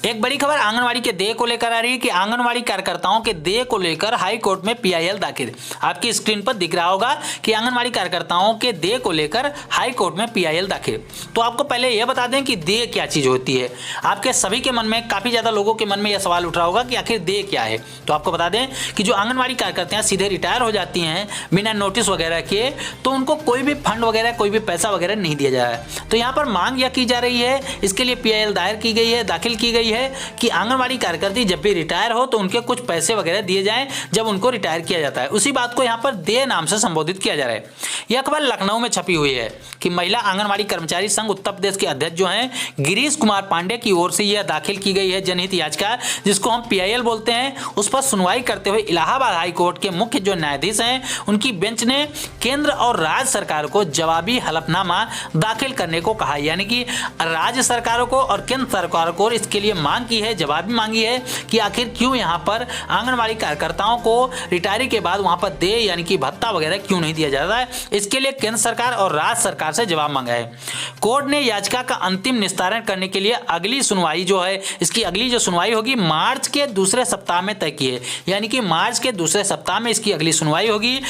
एक बड़ी खबर आंगनवाड़ी के देय को लेकर आ रही है कि आंगनवाड़ी कार्यकर्ताओं के देय को लेकर हाई कोर्ट में पीआईएल दाखिल। आपकी स्क्रीन पर दिख रहा होगा कि आंगनवाड़ी कार्यकर्ताओं के देय को लेकर हाई कोर्ट में पीआईएल दाखिल। तो आपको पहले यह बता दें कि देय क्या चीज होती है। आपके सभी के मन में, काफी ज्यादा लोगों के मन में यह सवाल उठ रहा होगा कि आखिर देय क्या है। तो आपको बता दें कि जो आंगनवाड़ी कार्यकर्ता सीधे रिटायर हो जाती हैं बिना नोटिस वगैरह के, तो उनको कोई भी फंड वगैरह, कोई भी पैसा वगैरह नहीं दिया जा रहा है। तो यहाँ पर मांग यह की जा रही है, इसके लिए पीआईएल दायर की गई है, दाखिल की गई है कि आंगनवाड़ी कार्यकर्ती जब भी रिटायर हो तो उनके कुछ पैसे वगैरह दिए जाएं जब उनको रिटायर किया जाता है। उसी बात को यहाँ पर देय नाम से संबोधित किया जा रहा है। यह खबर लखनऊ में छपी हुई है कि महिला आंगनवाड़ी कर्मचारी संघ उत्तर प्रदेश के अध्यक्ष जो हैं गिरीश कुमार पांडे की ओर से यह दाखिल की गई है जनहित याचिका, जिसको हम पीआईएल बोलते हैं। उस पर सुनवाई करते हुए इलाहाबाद हाई कोर्ट के मुख्य जो न्यायाधीश हैं उनकी बेंच ने केंद्र और राज्य सरकार को जवाबी हलफनामा दाखिल करने को कहा। यानी कि राज्य सरकारों को और केंद्र सरकार को इसके लिए मांग की है, जवाब मांगी है कि आखिर क्यों यहाँ पर आंगनवाड़ी कार्यकर्ताओं को रिटायरी के बाद वहां पर देय यानी कि भत्ता वगैरह क्यों नहीं दिया जाता है। इसके लिए केंद्र सरकार और राज्य सरकार से जवाब मांगा है। कोर्ट ने याचिका का अंतिम निस्तारण करने के लिए अगली सुनवाई जो है, इसकी अगली जो सुनवाई होगी मार्च के दूसरे सप्ताह में तय की है। यानी कि मार्च के दूसरे सप्ताह में इसकी अगली सुनवाई होगी।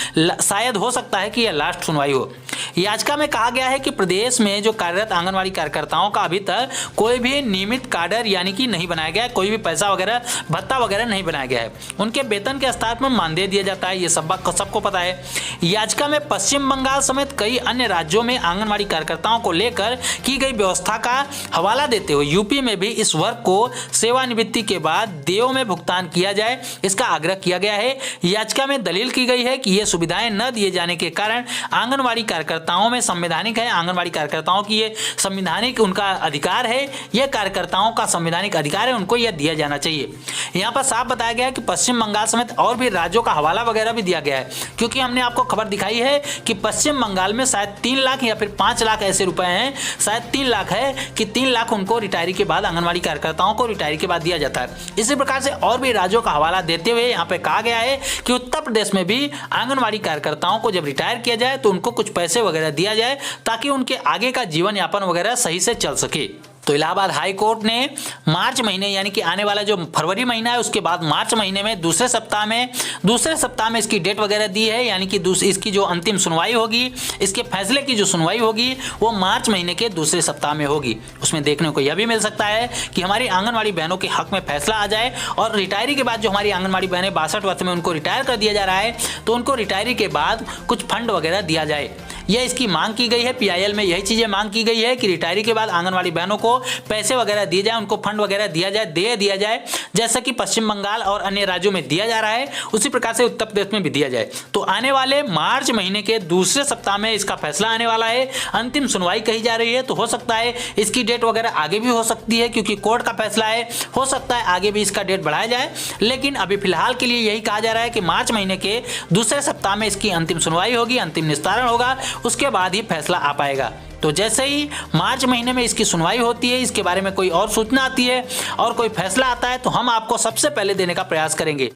शायद हो सकता है कि यह लास्ट सुनवाई हो। याचिका में कहा गया है कि प्रदेश में जो कार्यरत आंगनवाड़ी कार्यकर्ताओं का अभी तक कोई भी नियमित काडर यानी कि नहीं बनाया गया है, कोई भी पैसा वगैरह भत्ता वगैरह नहीं बनाया गया है। उनके वेतन के स्तर पर मानदेय दिया जाता है, ये सबको पता है। याचिका में पश्चिम बंगाल समेत कई अन्य राज्यों में आंगनवाड़ी कार्यकर्ताओं को लेकर की गई व्यवस्था का हवाला देते हुए यूपी में भी इस वर्ग को सेवानिवृत्ति के बाद देयों में भुगतान किया जाए, इसका आग्रह किया गया है। याचिका में दलील की गई है कि ये सुविधाएं न दिए जाने के कारण आंगनवाड़ी कार्यकर्ताओं में संवैधानिक है, आंगनवाड़ी कार्यकर्ताओं की ये संवैधानिक उनका अधिकार है, यह कार्यकर्ताओं का संवैधानिक अधिकार है, उनको यह दिया जाना चाहिए। यहाँ पर साफ बताया गया है कि पश्चिम बंगाल समेत और भी राज्यों का हवाला वगैरह भी दिया गया है, क्योंकि हमने आपको खबर दिखाई है कि पश्चिम बंगाल में शायद 3 लाख या फिर 5 लाख ऐसे रुपए हैं, शायद 3 लाख है कि 3 लाख उनको रिटायरी के बाद, आंगनवाड़ी कार्यकर्ताओं को रिटायरी के बाद दिया जाता है। इसी प्रकार से और भी राज्यों का हवाला देते हुए यहाँ पे कहा गया है कि उत्तर प्रदेश में भी आंगनवाड़ी कार्यकर्ताओं को जब रिटायर किया जाए तो उनको कुछ पैसे वगैरह दिया जाए ताकि उनके आगे का जीवन यापन वगैरह सही से चल सके। तो इलाहाबाद हाई कोर्ट ने मार्च महीने यानी कि आने वाला जो फरवरी महीना है उसके बाद मार्च महीने में दूसरे सप्ताह में इसकी डेट वगैरह दी है। यानी कि इसकी जो अंतिम सुनवाई होगी, इसके फैसले की जो सुनवाई होगी वो मार्च महीने के दूसरे सप्ताह में होगी। उसमें देखने को यह भी मिल सकता है कि हमारी आंगनवाड़ी बहनों के हक में फैसला आ जाए और रिटायरी के बाद जो हमारी आंगनवाड़ी बहनें 62 वर्ष में उनको रिटायर कर दिया जा रहा है तो उनको रिटायरी के बाद कुछ फंड वगैरह दिया जाए। यह इसकी मांग की गई है। पीआईएल में यही चीजें मांग की गई है कि रिटायरी के बाद आंगनवाड़ी बहनों को पैसे वगैरह दिए जाए, उनको फंड वगैरह दिया जाए, दे दिया जाए, जैसा कि पश्चिम बंगाल और अन्य राज्यों में दिया जा रहा है उसी प्रकार से उत्तर प्रदेश में भी दिया जाए। तो आने वाले मार्च महीने के दूसरे सप्ताह में इसका फैसला आने वाला है। अंतिम सुनवाई कही जा रही है, तो हो सकता है इसकी डेट वगैरह आगे भी हो सकती है, क्योंकि कोर्ट का फैसला है, हो सकता है आगे भी इसका डेट बढ़ाया जाए। लेकिन अभी फिलहाल के लिए यही कहा जा रहा है कि मार्च महीने के दूसरे सप्ताह में इसकी अंतिम सुनवाई होगी, अंतिम निस्तारण होगा, उसके बाद ही फैसला आ पाएगा। तो जैसे ही मार्च महीने में इसकी सुनवाई होती है, इसके बारे में कोई और सूचना आती है और कोई फैसला आता है तो हम आपको सबसे पहले देने का प्रयास करेंगे।